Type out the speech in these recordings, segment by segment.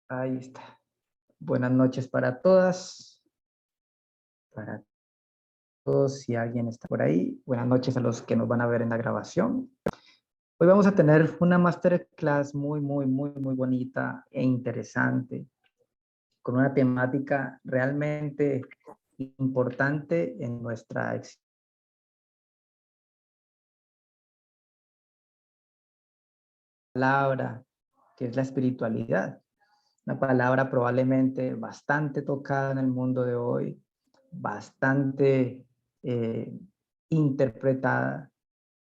Ahí está. Buenas noches para todas, para todos, si alguien está por ahí. Buenas noches a los que nos van a ver en la grabación. Hoy vamos a tener una masterclass muy bonita e interesante, con una temática realmente importante en nuestra palabra, que es la espiritualidad. Una palabra probablemente bastante tocada en el mundo de hoy, bastante interpretada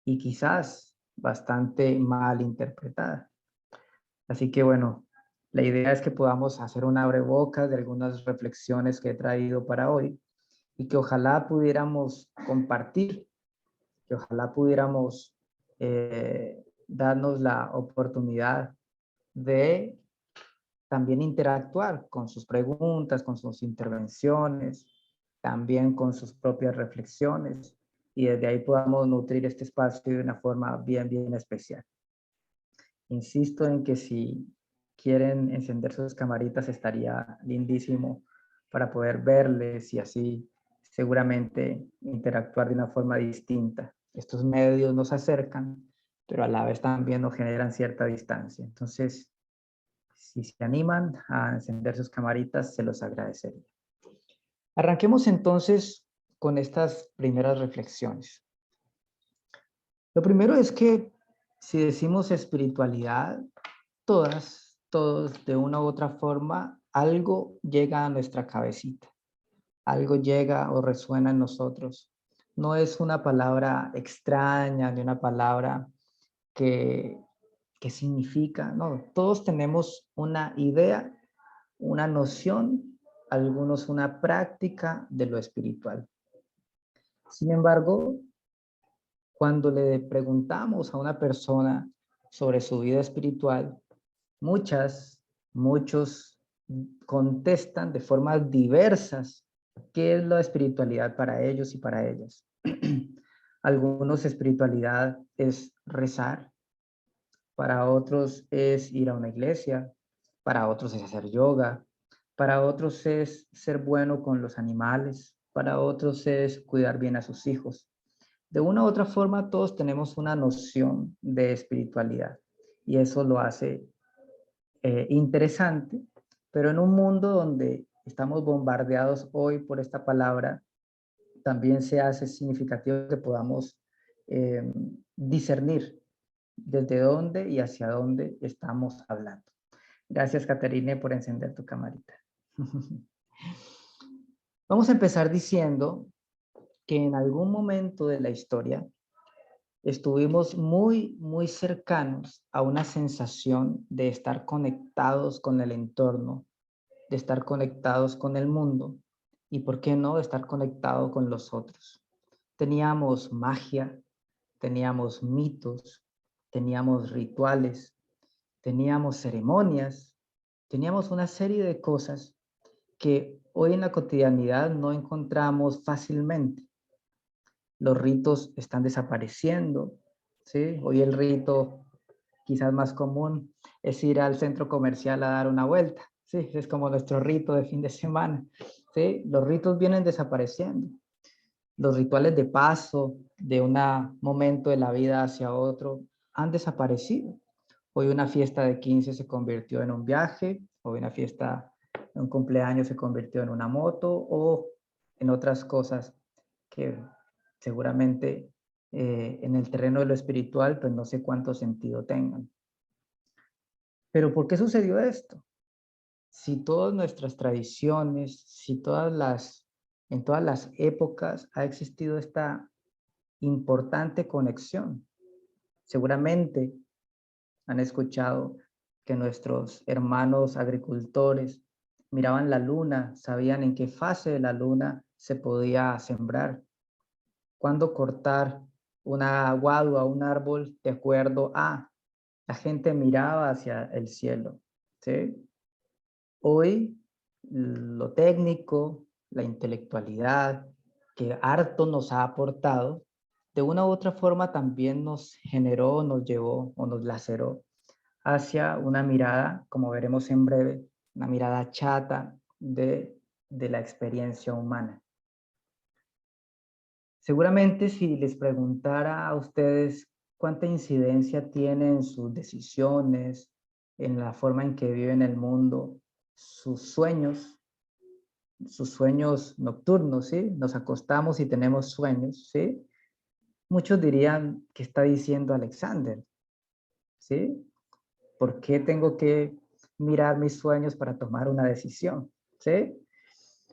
y quizás bastante mal interpretada. Así que bueno, la idea es que podamos hacer un abrebocas de algunas reflexiones que he traído para hoy y que ojalá pudiéramos compartir, que ojalá pudiéramos darnos la oportunidad de también interactuar con sus preguntas, con sus intervenciones, también con sus propias reflexiones, y desde ahí podamos nutrir este espacio de una forma bien especial. Insisto en que si quieren encender sus camaritas estaría lindísimo para poder verles y así seguramente interactuar de una forma distinta. Estos medios nos acercan, pero a la vez también nos generan cierta distancia. Entonces, si se animan a encender sus camaritas, se los agradecería. Arranquemos entonces con estas primeras reflexiones. Lo primero es que si decimos espiritualidad, todos de una u otra forma, algo llega a nuestra cabecita, algo llega o resuena en nosotros. No es una palabra extraña ni una palabra que, que significa, no, todos tenemos una idea, una noción, algunos una práctica de lo espiritual. Sin embargo, cuando le preguntamos a una persona sobre su vida espiritual, muchos contestan de formas diversas qué es la espiritualidad para ellos y para ellas. Algunos espiritualidad es rezar, para otros es ir a una iglesia, para otros es hacer yoga, para otros es ser bueno con los animales, para otros es cuidar bien a sus hijos. De una u otra forma, todos tenemos una noción de espiritualidad y eso lo hace interesante, pero en un mundo donde estamos bombardeados hoy por esta palabra, también se hace significativo que podamos discernir desde dónde y hacia dónde estamos hablando. Gracias, Caterine, por encender tu camarita. Vamos a empezar diciendo que en algún momento de la historia estuvimos muy cercanos a una sensación de estar conectados con el entorno, de estar conectados con el mundo y, ¿por qué no?, de estar conectado con los otros. Teníamos magia, teníamos mitos, teníamos rituales, teníamos ceremonias, teníamos una serie de cosas que hoy en la cotidianidad no encontramos fácilmente. Los ritos están desapareciendo, ¿sí? Hoy el rito quizás más común es ir al centro comercial a dar una vuelta, ¿sí? Es como nuestro rito de fin de semana, ¿sí? Los ritos vienen desapareciendo. Los rituales de paso de un momento de la vida hacia otro han desaparecido. Hoy una fiesta de 15 se convirtió en un viaje, hoy una fiesta, un cumpleaños se convirtió en una moto o en otras cosas que seguramente en el terreno de lo espiritual, pues no sé cuánto sentido tengan. Pero ¿por qué sucedió esto? Si todas nuestras tradiciones, si en todas las épocas ha existido esta importante conexión. Seguramente han escuchado que nuestros hermanos agricultores miraban la luna, sabían en qué fase de la luna se podía sembrar, cuándo cortar una guadua, un árbol, de acuerdo a la gente miraba hacia el cielo, ¿sí? Hoy lo técnico, la intelectualidad, que harto nos ha aportado, de una u otra forma también nos generó, nos llevó o nos laceró hacia una mirada, como veremos en breve, una mirada chata de la experiencia humana. Seguramente si les preguntara a ustedes cuánta incidencia tiene en sus decisiones, en la forma en que viven el mundo, sus sueños nocturnos, ¿sí? Nos acostamos y tenemos sueños, ¿sí? Muchos dirían, ¿qué está diciendo Alexander? ¿Sí? ¿Por qué tengo que mirar mis sueños para tomar una decisión? ¿Sí?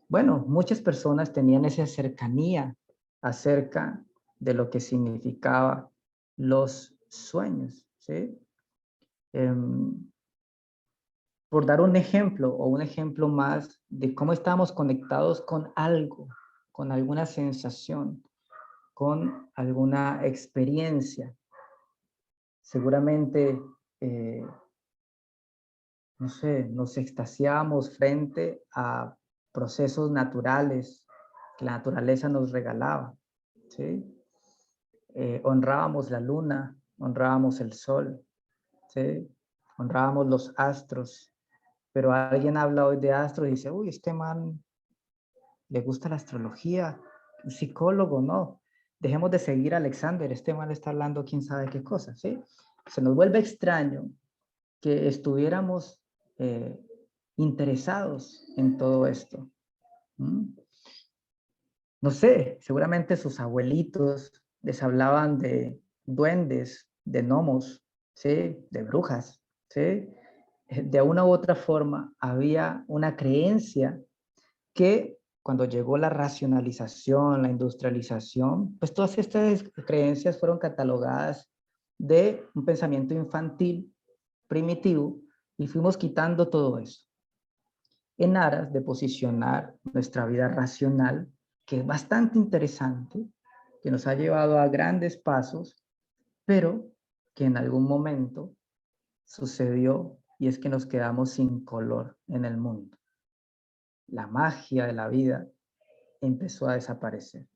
Bueno, muchas personas tenían esa cercanía acerca de lo que significaba los sueños, ¿sí? Por dar un ejemplo o un ejemplo más de cómo estamos conectados con algo, con alguna sensación, con alguna experiencia. Seguramente, no sé, nos extasiamos frente a procesos naturales que la naturaleza nos regalaba, ¿sí? Honrábamos la luna, honrábamos el sol, ¿sí? Honrábamos los astros, pero alguien habla hoy de astros y dice, uy, este man le gusta la astrología, un psicólogo, no. Dejemos de seguir a Alexander, este man está hablando quién sabe qué cosa, ¿sí? Se nos vuelve extraño que estuviéramos interesados en todo esto. ¿Mm? No sé, seguramente sus abuelitos les hablaban de duendes, de gnomos, ¿sí? De brujas, ¿sí? De una u otra forma había una creencia que cuando llegó la racionalización, la industrialización, pues todas estas creencias fueron catalogadas de un pensamiento infantil, primitivo, y fuimos quitando todo eso en aras de posicionar nuestra vida racional, que es bastante interesante, que nos ha llevado a grandes pasos, pero que en algún momento sucedió y es que nos quedamos sin color en el mundo. La magia de la vida empezó a desaparecer.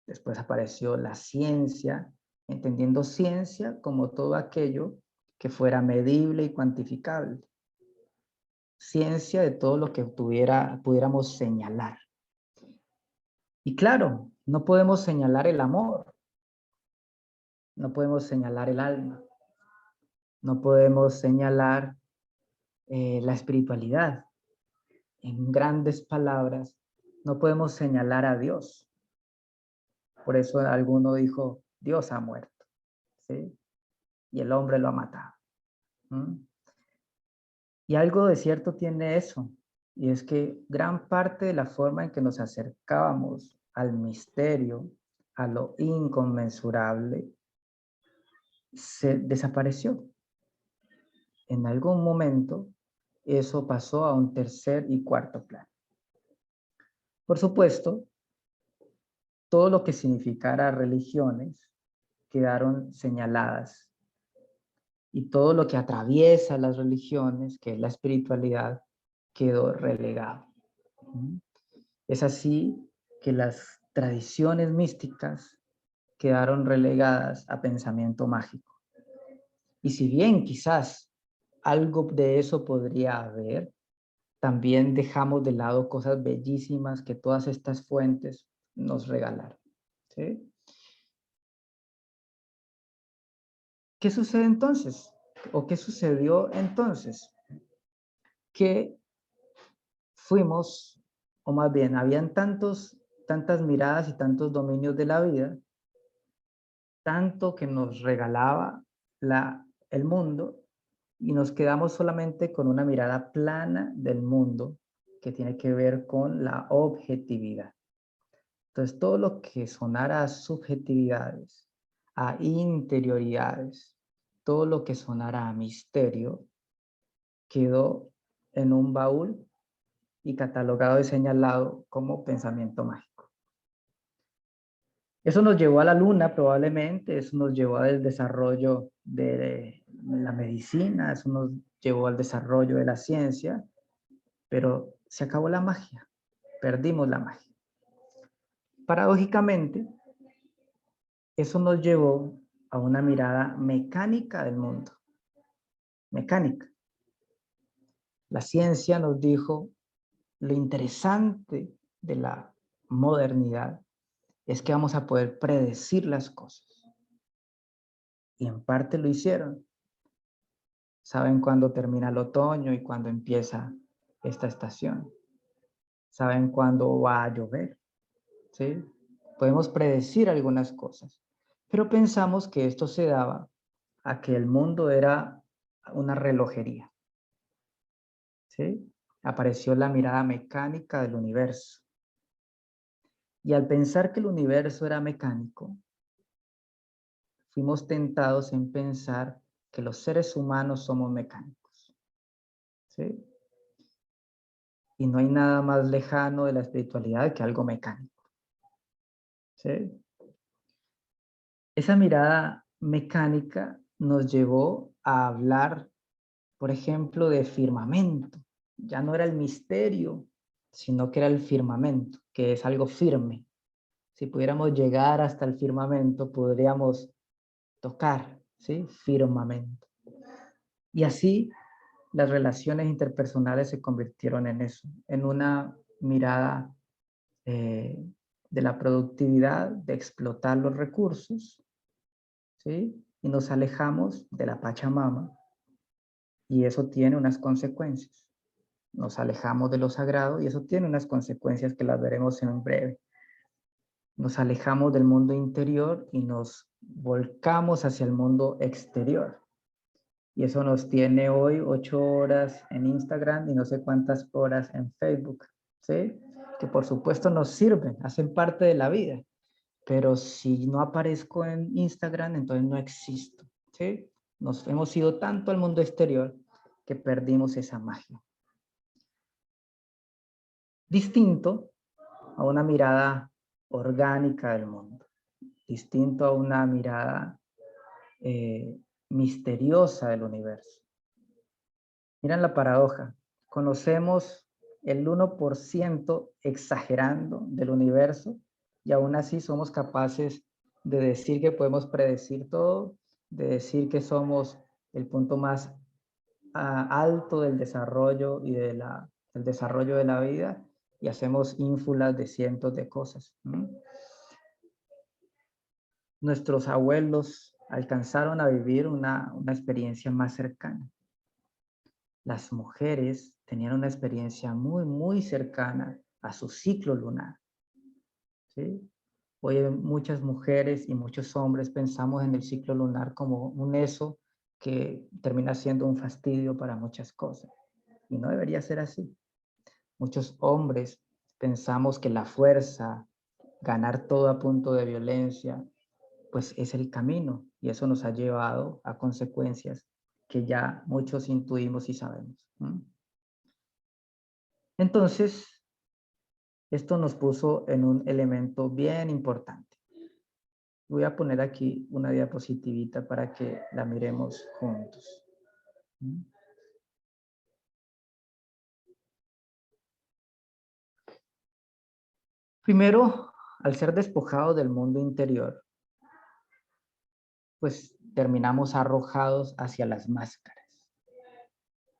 Después apareció la ciencia, entendiendo ciencia como todo aquello que fuera medible y cuantificable. Ciencia de todo lo que pudiéramos señalar. Y claro, no podemos señalar el amor, no podemos señalar el alma, no podemos señalar la espiritualidad. En grandes palabras, no podemos señalar a Dios. Por eso alguno dijo, Dios ha muerto, ¿sí? Y el hombre lo ha matado. ¿Mm? Y algo de cierto tiene eso, y es que gran parte de la forma en que nos acercábamos al misterio, a lo inconmensurable, se desapareció. En algún momento, eso pasó a un tercer y cuarto plano. Por supuesto, todo lo que significara religiones quedaron señaladas y todo lo que atraviesa las religiones, que es la espiritualidad, quedó relegado. Es así que las tradiciones místicas quedaron relegadas a pensamiento mágico. Y si bien quizás algo de eso podría haber, también dejamos de lado cosas bellísimas que todas estas fuentes nos regalaron, ¿sí? ¿Qué sucede entonces? ¿O qué sucedió entonces? Que fuimos, o más bien, habían tantas miradas y tantos dominios de la vida, tanto que nos regalaba el mundo, y nos quedamos solamente con una mirada plana del mundo que tiene que ver con la objetividad. Entonces, todo lo que sonara a subjetividades, a interioridades, todo lo que sonara a misterio, quedó en un baúl y catalogado y señalado como pensamiento mágico. Eso nos llevó a la luna probablemente, eso nos llevó al desarrollo de la medicina, eso nos llevó al desarrollo de la ciencia, pero se acabó la magia, perdimos la magia. Paradójicamente, eso nos llevó a una mirada mecánica del mundo, mecánica. La ciencia nos dijo, lo interesante de la modernidad es que vamos a poder predecir las cosas. Y en parte lo hicieron. Saben cuándo termina el otoño y cuándo empieza esta estación. Saben cuándo va a llover, ¿sí? Podemos predecir algunas cosas, pero pensamos que esto se daba a que el mundo era una relojería, ¿sí? Apareció la mirada mecánica del universo. Y al pensar que el universo era mecánico, fuimos tentados en pensar que los seres humanos somos mecánicos, ¿sí? Y no hay nada más lejano de la espiritualidad que algo mecánico, ¿sí? Esa mirada mecánica nos llevó a hablar, por ejemplo, de firmamento. Ya no era el misterio, sino que era el firmamento, que es algo firme. Si pudiéramos llegar hasta el firmamento, podríamos tocar, ¿sí? Firmamento. Y así las relaciones interpersonales se convirtieron en eso, en una mirada de la productividad, de explotar los recursos, ¿sí? Y nos alejamos de la Pachamama y eso tiene unas consecuencias. Nos alejamos de lo sagrado y eso tiene unas consecuencias que las veremos en breve. Nos alejamos del mundo interior y nos volcamos hacia el mundo exterior. Y eso nos tiene hoy 8 horas en Instagram y no sé cuántas horas en Facebook, ¿sí? Que por supuesto nos sirven, hacen parte de la vida. Pero si no aparezco en Instagram, entonces no existo, ¿sí? Nos hemos ido tanto al mundo exterior que perdimos esa magia. Distinto a una mirada orgánica del mundo, distinto a una mirada misteriosa del universo. Miren la paradoja. Conocemos el 1% exagerando del universo y aún así somos capaces de decir que podemos predecir todo, de decir que somos el punto más alto del desarrollo y del desarrollo de la vida y hacemos ínfulas de cientos de cosas. Nuestros abuelos alcanzaron a vivir una experiencia más cercana. Las mujeres tenían una experiencia muy, muy cercana a su ciclo lunar, ¿sí? Hoy muchas mujeres y muchos hombres pensamos en el ciclo lunar como un eso que termina siendo un fastidio para muchas cosas. Y no debería ser así. Muchos hombres pensamos que la fuerza, ganar todo a punto de violencia, pues es el camino. Y eso nos ha llevado a consecuencias que ya muchos intuimos y sabemos. Entonces, esto nos puso en un elemento bien importante. Voy a poner aquí una diapositivita para que la miremos juntos. Primero, al ser despojado del mundo interior, pues terminamos arrojados hacia las máscaras.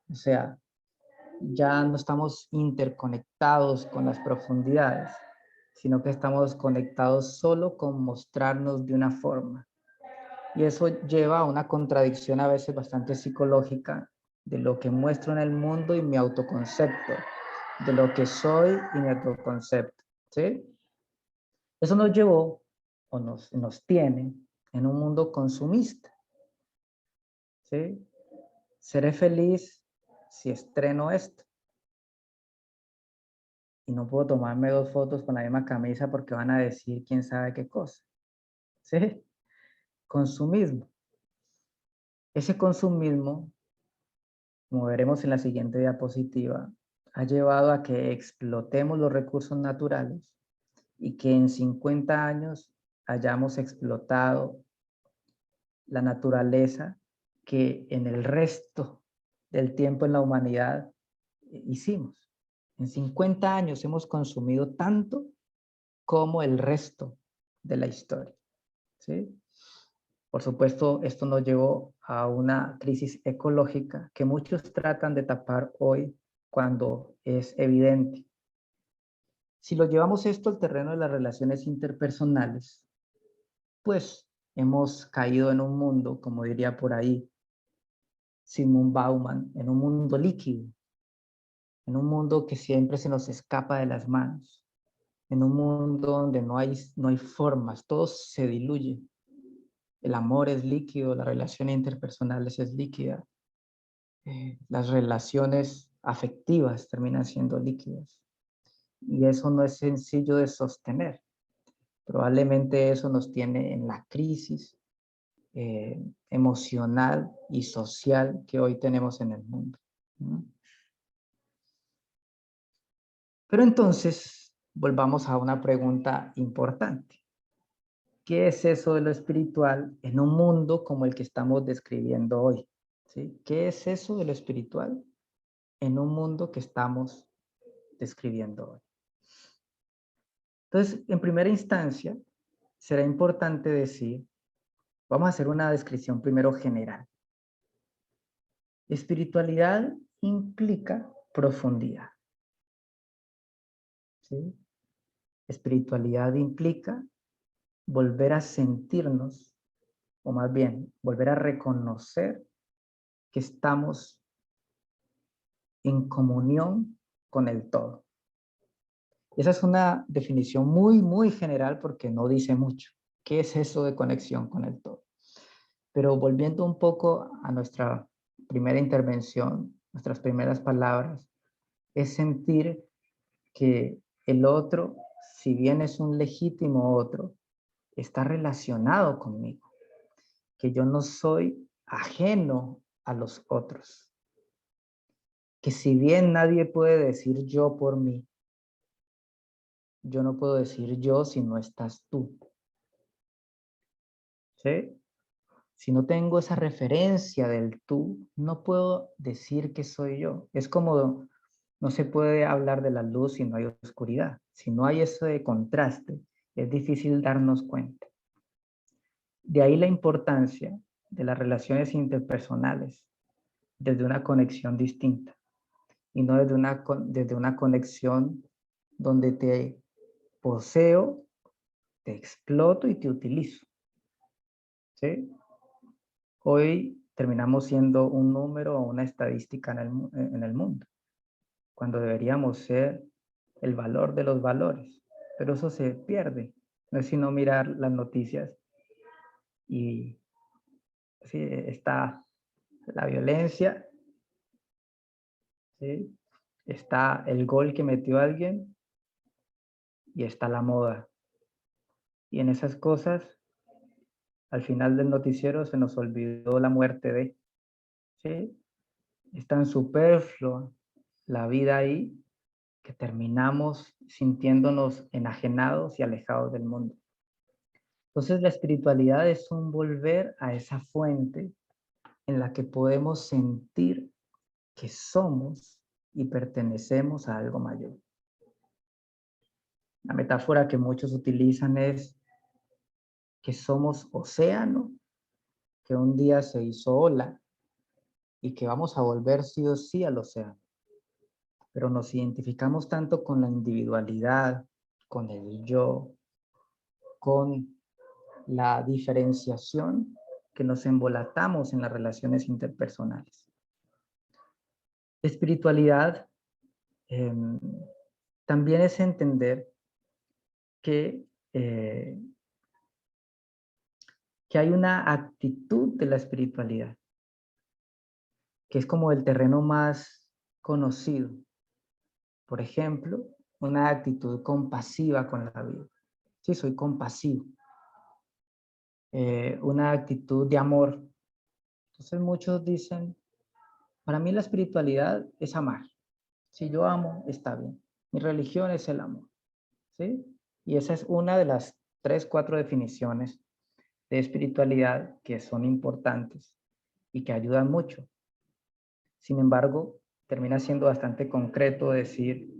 O sea, ya no estamos interconectados con las profundidades, sino que estamos conectados solo con mostrarnos de una forma. Y eso lleva a una contradicción a veces bastante psicológica de lo que muestro en el mundo y mi autoconcepto, de lo que soy y mi autoconcepto, ¿sí? Eso nos llevó o nos tiene en un mundo consumista, ¿sí? Seré feliz si estreno esto y no puedo tomarme 2 fotos con la misma camisa porque van a decir quién sabe qué cosa, ¿sí? Consumismo. Ese consumismo, como veremos en la siguiente diapositiva, ha llevado a que explotemos los recursos naturales y que en 50 años hayamos explotado la naturaleza que en el resto del tiempo en la humanidad hicimos. En 50 años hemos consumido tanto como el resto de la historia, ¿sí? Por supuesto, esto nos llevó a una crisis ecológica que muchos tratan de tapar hoy cuando es evidente. Si lo llevamos esto al terreno de las relaciones interpersonales, pues hemos caído en un mundo, como diría por ahí Zygmunt Bauman, en un mundo líquido, en un mundo que siempre se nos escapa de las manos, en un mundo donde no hay formas, todo se diluye. El amor es líquido, las relaciones interpersonales es líquida, las relaciones afectivas terminan siendo líquidas. Y eso no es sencillo de sostener. Probablemente eso nos tiene en la crisis emocional y social que hoy tenemos en el mundo, ¿no? Pero entonces, volvamos a una pregunta importante. ¿Qué es eso de lo espiritual en un mundo como el que estamos describiendo hoy? ¿Sí? ¿Qué es eso de lo espiritual en un mundo que estamos describiendo hoy? Entonces, en primera instancia, será importante decir, vamos a hacer una descripción primero general. Espiritualidad implica profundidad, ¿sí? Espiritualidad implica volver a sentirnos, o más bien, volver a reconocer que estamos en comunión con el todo. Esa es una definición muy, muy general porque no dice mucho. ¿Qué es eso de conexión con el todo? Pero volviendo un poco a nuestra primera intervención, nuestras primeras palabras, es sentir que el otro, si bien es un legítimo otro, está relacionado conmigo, que yo no soy ajeno a los otros, que si bien nadie puede decir yo por mí, yo no puedo decir yo si no estás tú, ¿sí? Si no tengo esa referencia del tú, no puedo decir que soy yo. Es como no se puede hablar de la luz si no hay oscuridad. Si no hay ese contraste, es difícil darnos cuenta. De ahí la importancia de las relaciones interpersonales desde una conexión distinta y no desde una conexión donde te poseo, te exploto y te utilizo, ¿sí? Hoy terminamos siendo un número o una estadística en el mundo, cuando deberíamos ser el valor de los valores, pero eso se pierde. No es sino mirar las noticias y sí, está la violencia, ¿sí? Está el gol que metió alguien y está la moda. Y en esas cosas, al final del noticiero se nos olvidó la muerte de, ¿sí? Es tan superflua la vida ahí que terminamos sintiéndonos enajenados y alejados del mundo. Entonces la espiritualidad es un volver a esa fuente en la que podemos sentir que somos y pertenecemos a algo mayor. La metáfora que muchos utilizan es que somos océano, que un día se hizo ola y que vamos a volver sí o sí al océano. Pero nos identificamos tanto con la individualidad, con el yo, con la diferenciación, que nos embolatamos en las relaciones interpersonales. Espiritualidad eh, también es entender que, eh, que hay una actitud de la espiritualidad, que es como el terreno más conocido. Por ejemplo, una actitud compasiva con la vida. Sí, soy compasivo. Una actitud de amor. Entonces muchos dicen, para mí la espiritualidad es amar. Si yo amo, está bien. Mi religión es el amor, ¿sí? Y esa es una de las 3, 4 definiciones de espiritualidad que son importantes y que ayudan mucho. Sin embargo, termina siendo bastante concreto decir,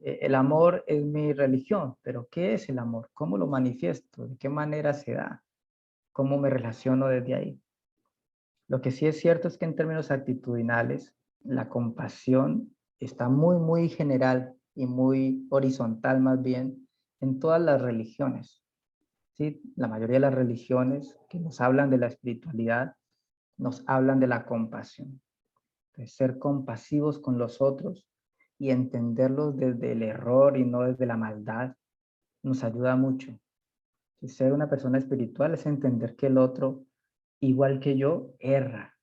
el amor es mi religión, pero ¿qué es el amor? ¿Cómo lo manifiesto? ¿De qué manera se da? cómo me relaciono desde ahí. Lo que sí es cierto es que en términos actitudinales, la compasión está muy, muy general y muy horizontal más bien en todas las religiones. ¿Sí? La mayoría de las religiones que nos hablan de la espiritualidad nos hablan de la compasión, de ser compasivos con los otros y entenderlos desde el error y no desde la maldad, nos ayuda mucho. Y ser una persona espiritual es entender que el otro, igual que yo, erra,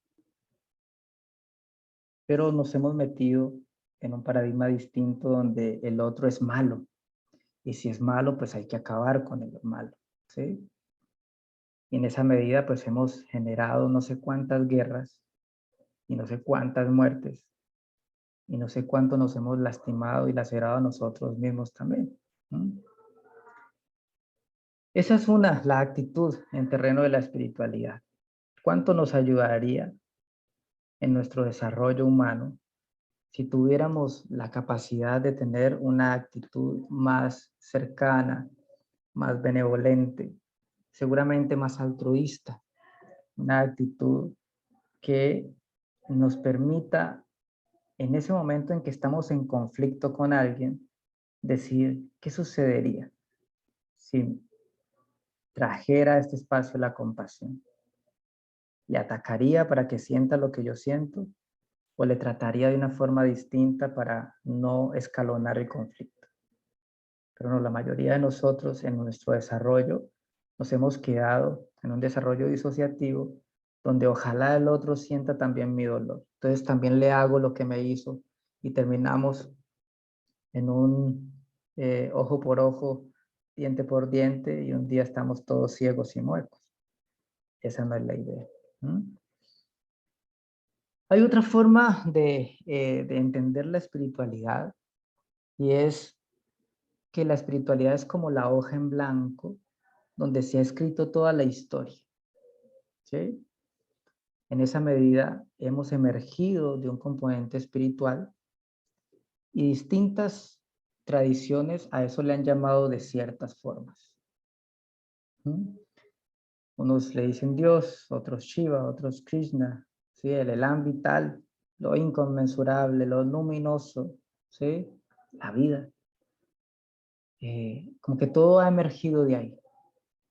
pero nos hemos metido en un paradigma distinto donde el otro es malo. Y si es malo, pues hay que acabar con el malo, ¿sí? Y en esa medida, pues hemos generado no sé cuántas guerras y no sé cuántas muertes y no sé cuánto nos hemos lastimado y lacerado a nosotros mismos también. ¿Mm? Esa es la actitud en terreno de la espiritualidad. ¿Cuánto nos ayudaría en nuestro desarrollo humano si tuviéramos la capacidad de tener una actitud más cercana, más benevolente, seguramente más altruista, una actitud que nos permita en ese momento en que estamos en conflicto con alguien, decir qué sucedería si trajera a este espacio la compasión. ¿Le atacaría para que sienta lo que yo siento? ¿O le trataría de una forma distinta para no escalonar el conflicto? Pero no, la mayoría de nosotros en nuestro desarrollo nos hemos quedado en un desarrollo disociativo donde ojalá el otro sienta también mi dolor. Entonces también le hago lo que me hizo y terminamos en un ojo por ojo, diente por diente y un día estamos todos ciegos y muertos. Esa no es la idea. ¿Mm? Hay otra forma de entender la espiritualidad y es que la espiritualidad es como la hoja en blanco donde se ha escrito toda la historia. ¿Sí? En esa medida hemos emergido de un componente espiritual y distintas tradiciones a eso le han llamado de ciertas formas. ¿Mm? Unos le dicen Dios, otros Shiva, otros Krishna, ¿sí? El elan vital, lo inconmensurable, lo luminoso, ¿sí? La vida. Como que todo ha emergido de ahí.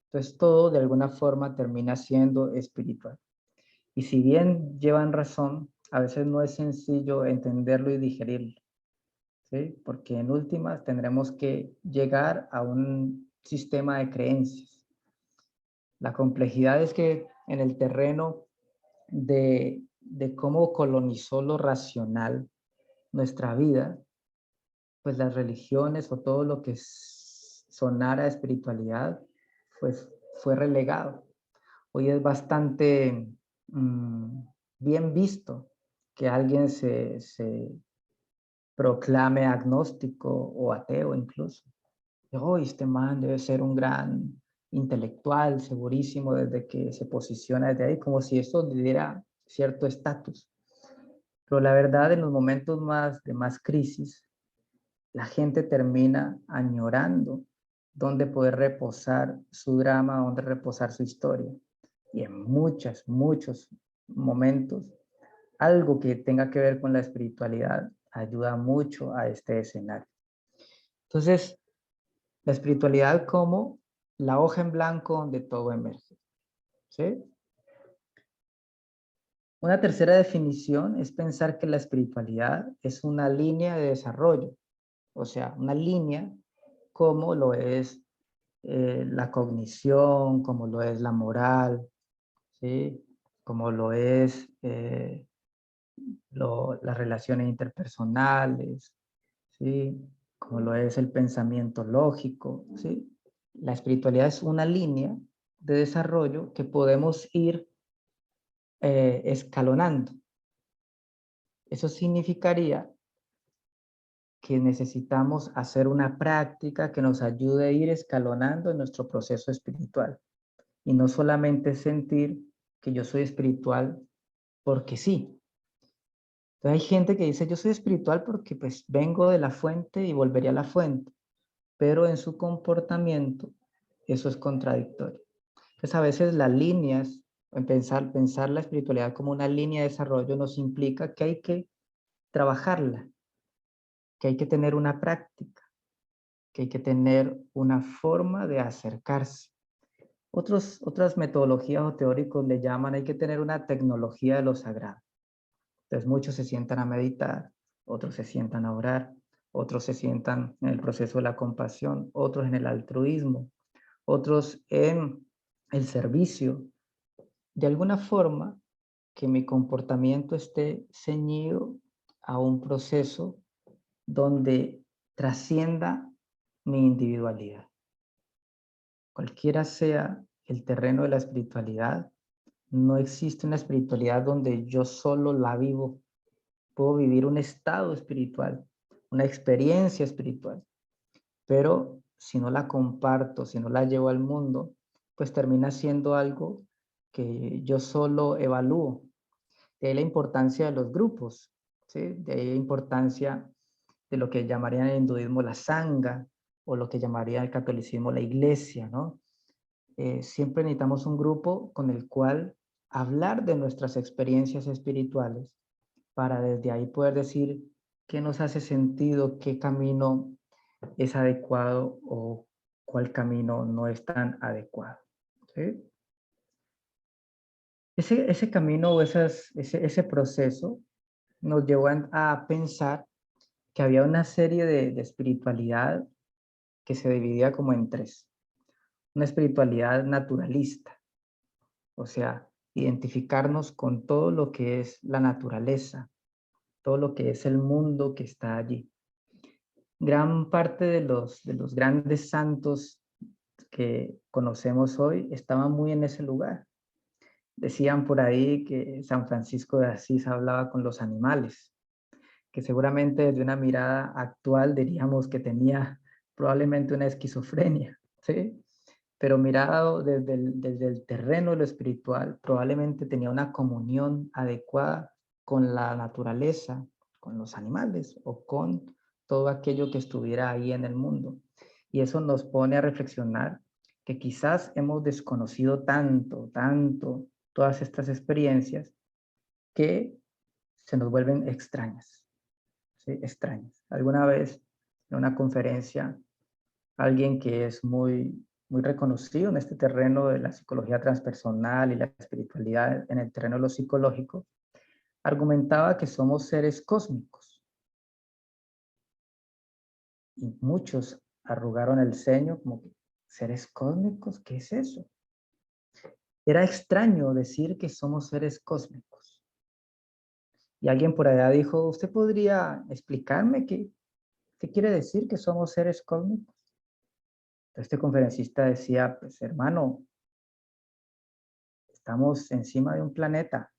Entonces todo de alguna forma termina siendo espiritual. Y si bien llevan razón, a veces no es sencillo entenderlo y digerirlo, ¿sí? Porque en últimas tendremos que llegar a un sistema de creencias. La complejidad es que en el terreno de cómo colonizó lo racional nuestra vida, pues las religiones o todo lo que sonara espiritualidad, pues fue relegado. Hoy es bastante bien visto que alguien se proclame agnóstico o ateo incluso. Oh, este man debe ser un gran intelectual, segurísimo, desde que se posiciona desde ahí, como si eso le diera cierto estatus. Pero la verdad, en los momentos de más crisis, la gente termina añorando dónde poder reposar su drama, dónde reposar su historia. Y en muchos momentos, algo que tenga que ver con la espiritualidad ayuda mucho a este escenario. Entonces, la espiritualidad como la hoja en blanco donde todo emerge. ¿Sí? Una tercera definición es pensar que la espiritualidad es una línea de desarrollo, o sea, una línea como lo es la cognición, como lo es la moral, ¿sí? Como lo es las relaciones interpersonales, ¿sí? Como lo es el pensamiento lógico, ¿sí? La espiritualidad es una línea de desarrollo que podemos ir escalonando. Eso significaría que necesitamos hacer una práctica que nos ayude a ir escalonando en nuestro proceso espiritual y no solamente sentir que yo soy espiritual porque sí. Entonces hay gente que dice yo soy espiritual porque pues vengo de la fuente y volvería a la fuente, pero en su comportamiento eso es contradictorio. Entonces, a veces las líneas, en pensar la espiritualidad como una línea de desarrollo nos implica que hay que trabajarla, que hay que tener una práctica, que hay que tener una forma de acercarse. Otras metodologías o teóricos le llaman, hay que tener una tecnología de lo sagrado. Entonces muchos se sientan a meditar, otros se sientan a orar, otros se sientan en el proceso de la compasión, otros en el altruismo, otros en el servicio. De alguna forma que mi comportamiento esté ceñido a un proceso donde trascienda mi individualidad. Cualquiera sea el terreno de la espiritualidad, no existe una espiritualidad donde yo solo la vivo. Puedo vivir un estado espiritual, una experiencia espiritual, pero si no la comparto, si no la llevo al mundo, pues termina siendo algo que yo solo evalúo. De ahí la importancia de los grupos, ¿sí? De ahí la importancia de lo que llamaría en el hinduismo la sangha, o lo que llamaría el catolicismo la iglesia, ¿no? Siempre necesitamos un grupo con el cual hablar de nuestras experiencias espirituales para desde ahí poder decir qué nos hace sentido, qué camino es adecuado o cuál camino no es tan adecuado. ¿Sí? Ese camino o ese proceso nos llevó a pensar que había una serie de espiritualidad que se dividía como en tres. Una espiritualidad naturalista, o sea, identificarnos con todo lo que es la naturaleza, todo lo que es el mundo que está allí. Gran parte de los grandes santos que conocemos hoy estaban muy en ese lugar. Decían por ahí que San Francisco de Asís hablaba con los animales, que seguramente desde una mirada actual diríamos que tenía probablemente una esquizofrenia, ¿sí? Pero mirado desde el terreno de lo espiritual, probablemente tenía una comunión adecuada con la naturaleza, con los animales o con todo aquello que estuviera ahí en el mundo. Y eso nos pone a reflexionar que quizás hemos desconocido tanto todas estas experiencias que se nos vuelven extrañas, ¿sí? Extrañas. Alguna vez en una conferencia, alguien que es muy reconocido en este terreno de la psicología transpersonal y la espiritualidad en el terreno de lo psicológico, argumentaba que somos seres cósmicos. Y muchos arrugaron el ceño como que, ¿seres cósmicos? ¿Qué es eso? Era extraño decir que somos seres cósmicos. Y alguien por allá dijo, ¿usted podría explicarme qué quiere decir que somos seres cósmicos? Este conferencista decía, pues hermano, estamos encima de un planeta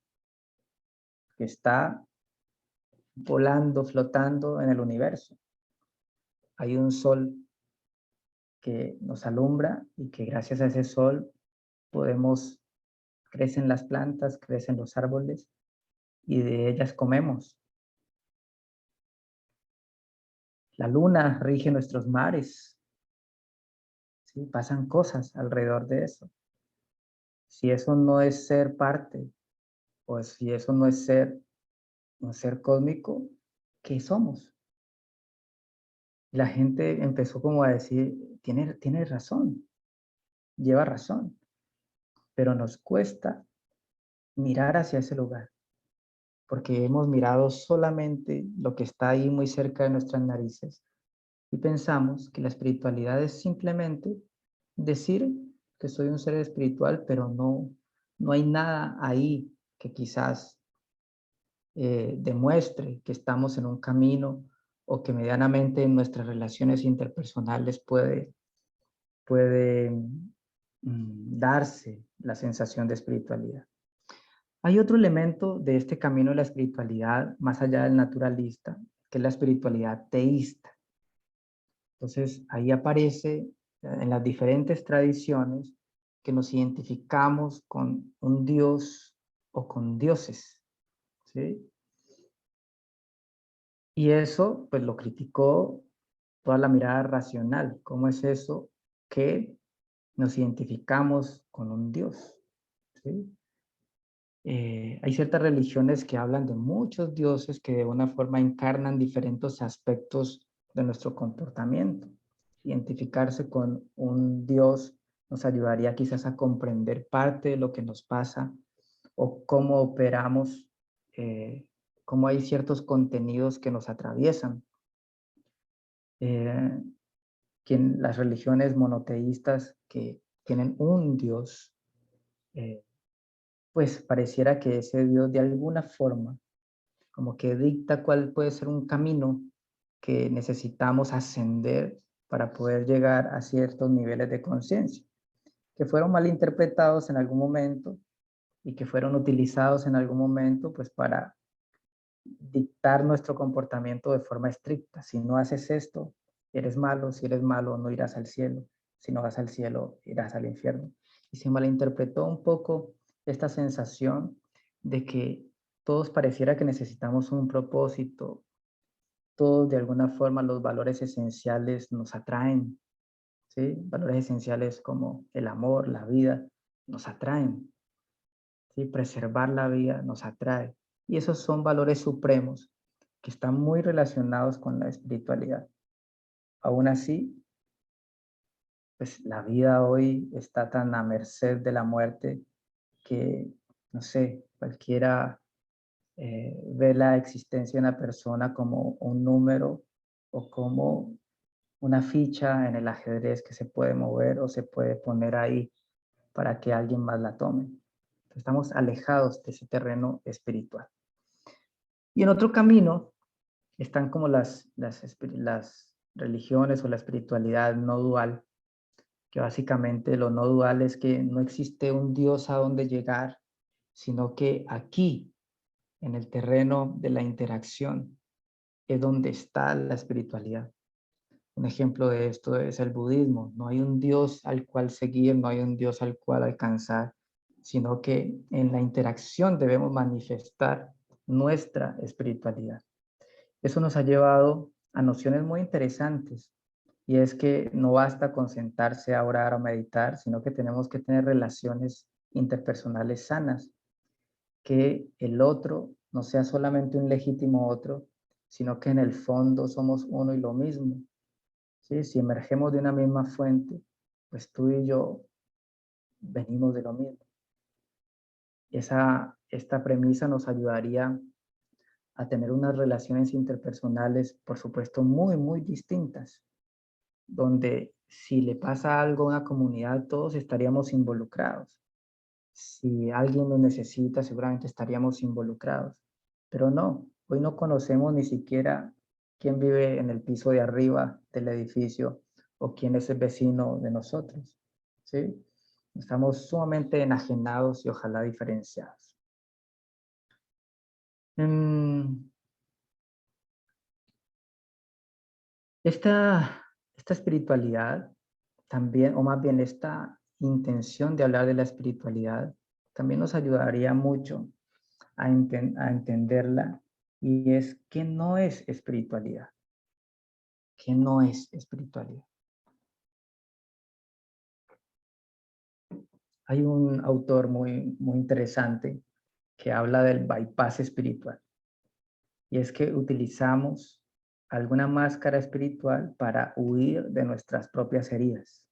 que está volando, flotando en el universo. Hay un sol que nos alumbra y que gracias a ese sol crecen las plantas, crecen los árboles y de ellas comemos. La luna rige nuestros mares, ¿sí? Pasan cosas alrededor de eso. Si eso no es ser parte, o si eso no es ser un ser cósmico, ¿qué somos? La gente empezó como a decir, tiene razón, lleva razón, pero nos cuesta mirar hacia ese lugar, porque hemos mirado solamente lo que está ahí muy cerca de nuestras narices y pensamos que la espiritualidad es simplemente decir que soy un ser espiritual, pero no hay nada ahí que quizás demuestre que estamos en un camino o que medianamente en nuestras relaciones interpersonales puede darse la sensación de espiritualidad. Hay otro elemento de este camino de la espiritualidad, más allá del naturalista, que es la espiritualidad teísta. Entonces, ahí aparece en las diferentes tradiciones que nos identificamos con un dios o con dioses, ¿sí? Y eso, pues lo criticó toda la mirada racional. ¿Cómo es eso que nos identificamos con un Dios, ¿sí? Hay ciertas religiones que hablan de muchos dioses que de una forma encarnan diferentes aspectos de nuestro comportamiento. Identificarse con un Dios nos ayudaría quizás a comprender parte de lo que nos pasa o cómo operamos, cómo hay ciertos contenidos que nos atraviesan. Eh, las religiones monoteístas que tienen un Dios, pues pareciera que ese Dios de alguna forma como que dicta cuál puede ser un camino que necesitamos ascender para poder llegar a ciertos niveles de conciencia, que fueron mal interpretados en algún momento y que fueron utilizados en algún momento pues para dictar nuestro comportamiento de forma estricta. Si no haces esto, eres malo, si eres malo no irás al cielo, si no vas al cielo irás al infierno. Y se malinterpretó un poco esta sensación de que todos pareciera que necesitamos un propósito, todos de alguna forma los valores esenciales nos atraen, ¿sí? Valores esenciales como el amor, la vida, nos atraen, ¿sí? Preservar la vida nos atrae. Y esos son valores supremos que están muy relacionados con la espiritualidad. Aún así, pues la vida hoy está tan a merced de la muerte que, no sé, cualquiera ve la existencia de una persona como un número o como una ficha en el ajedrez que se puede mover o se puede poner ahí para que alguien más la tome. Estamos alejados de ese terreno espiritual. Y en otro camino están como las religiones o la espiritualidad no dual, que básicamente lo no dual es que no existe un Dios a donde llegar, sino que aquí, en el terreno de la interacción, es donde está la espiritualidad. Un ejemplo de esto es el budismo. No hay un Dios al cual seguir, no hay un Dios al cual alcanzar, sino que en la interacción debemos manifestar nuestra espiritualidad. Eso nos ha llevado a nociones muy interesantes, y es que no basta con sentarse a orar o meditar, sino que tenemos que tener relaciones interpersonales sanas, que el otro no sea solamente un legítimo otro, sino que en el fondo somos uno y lo mismo. ¿Sí? Si emergemos de una misma fuente, pues tú y yo venimos de lo mismo. Esta premisa nos ayudaría a tener unas relaciones interpersonales, por supuesto, muy, muy distintas, donde si le pasa algo a una comunidad, todos estaríamos involucrados. Si alguien lo necesita, seguramente estaríamos involucrados. Pero no, hoy no conocemos ni siquiera quién vive en el piso de arriba del edificio o quién es el vecino de nosotros, ¿sí? Estamos sumamente enajenados y ojalá diferenciados. Esta espiritualidad también, o más bien esta intención de hablar de la espiritualidad, también nos ayudaría mucho a entenderla, y es que no es espiritualidad. ¿Qué no es espiritualidad? Hay un autor muy, muy interesante que habla del bypass espiritual, y es que utilizamos alguna máscara espiritual para huir de nuestras propias heridas.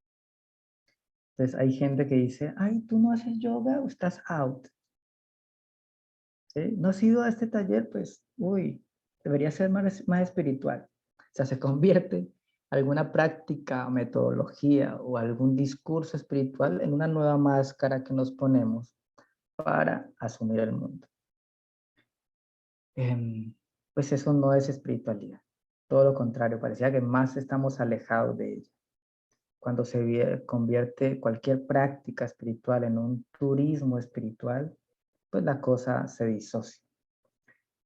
Entonces hay gente que dice, ay, tú no haces yoga o estás out. ¿Sí? No has ido a este taller, pues, uy, debería ser más espiritual. O sea, se convierte alguna práctica, metodología o algún discurso espiritual en una nueva máscara que nos ponemos para asumir el mundo. Pues eso no es espiritualidad. Todo lo contrario, parecía que más estamos alejados de ella. Cuando se convierte cualquier práctica espiritual en un turismo espiritual, pues la cosa se disocia.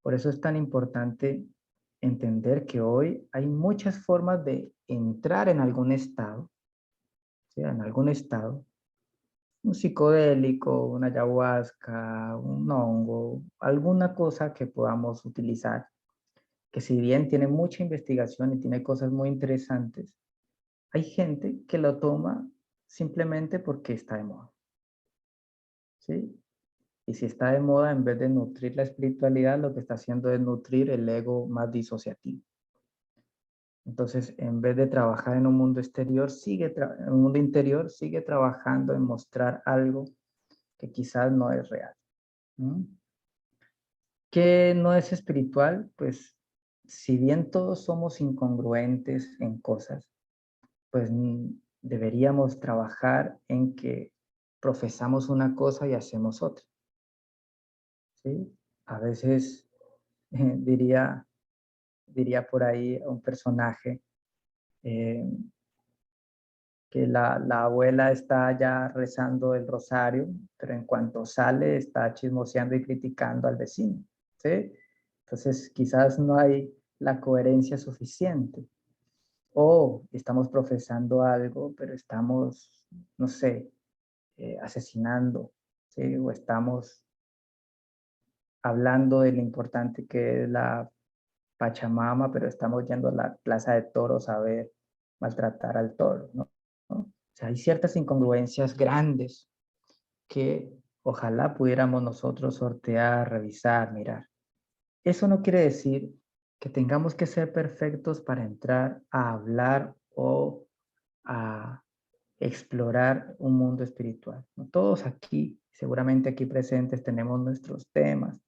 Por eso es tan importante entender que hoy hay muchas formas de entrar en algún estado, ¿sí? En algún estado, un psicodélico, una ayahuasca, un hongo, alguna cosa que podamos utilizar, que si bien tiene mucha investigación y tiene cosas muy interesantes, hay gente que lo toma simplemente porque está de moda, ¿sí? Y si está de moda, en vez de nutrir la espiritualidad, lo que está haciendo es nutrir el ego más disociativo. Entonces, en vez de trabajar en un mundo exterior, en un mundo interior, sigue trabajando en mostrar algo que quizás no es real. ¿Mm? ¿Qué no es espiritual? Pues, si bien todos somos incongruentes en cosas, pues deberíamos trabajar en que profesamos una cosa y hacemos otra, ¿sí? A veces diría, diría por ahí un personaje eh, que la abuela está ya rezando el rosario, pero en cuanto sale está chismoseando y criticando al vecino, ¿sí? Entonces quizás no hay la coherencia suficiente. O estamos profesando algo, pero estamos, no sé, asesinando, ¿sí? O estamos hablando de lo importante que es la Pachamama, pero estamos yendo a la plaza de toros a ver maltratar al toro, ¿no? ¿No? O sea, hay ciertas incongruencias grandes que ojalá pudiéramos nosotros sortear, revisar, mirar. Eso no quiere decir que tengamos que ser perfectos para entrar a hablar o a explorar un mundo espiritual. ¿No? Todos aquí, seguramente aquí presentes, tenemos nuestros temas,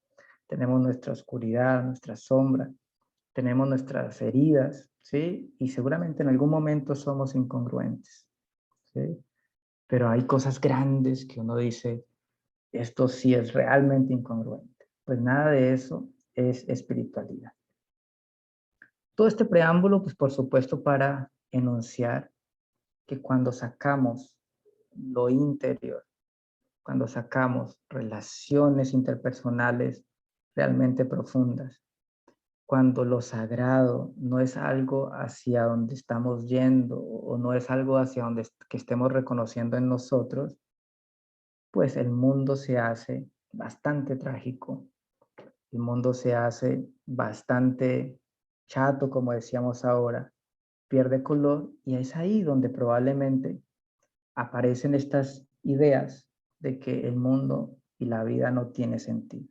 tenemos nuestra oscuridad, nuestra sombra, tenemos nuestras heridas, ¿sí? Y seguramente en algún momento somos incongruentes, ¿sí? Pero hay cosas grandes que uno dice, esto sí es realmente incongruente. Pues nada de eso es espiritualidad. Todo este preámbulo, pues por supuesto para enunciar que cuando sacamos lo interior, cuando sacamos relaciones interpersonales realmente profundas, cuando lo sagrado no es algo hacia donde estamos yendo o no es algo hacia donde que estemos reconociendo en nosotros, pues el mundo se hace bastante trágico, el mundo se hace bastante chato, como decíamos ahora, pierde color y es ahí donde probablemente aparecen estas ideas de que el mundo y la vida no tiene sentido.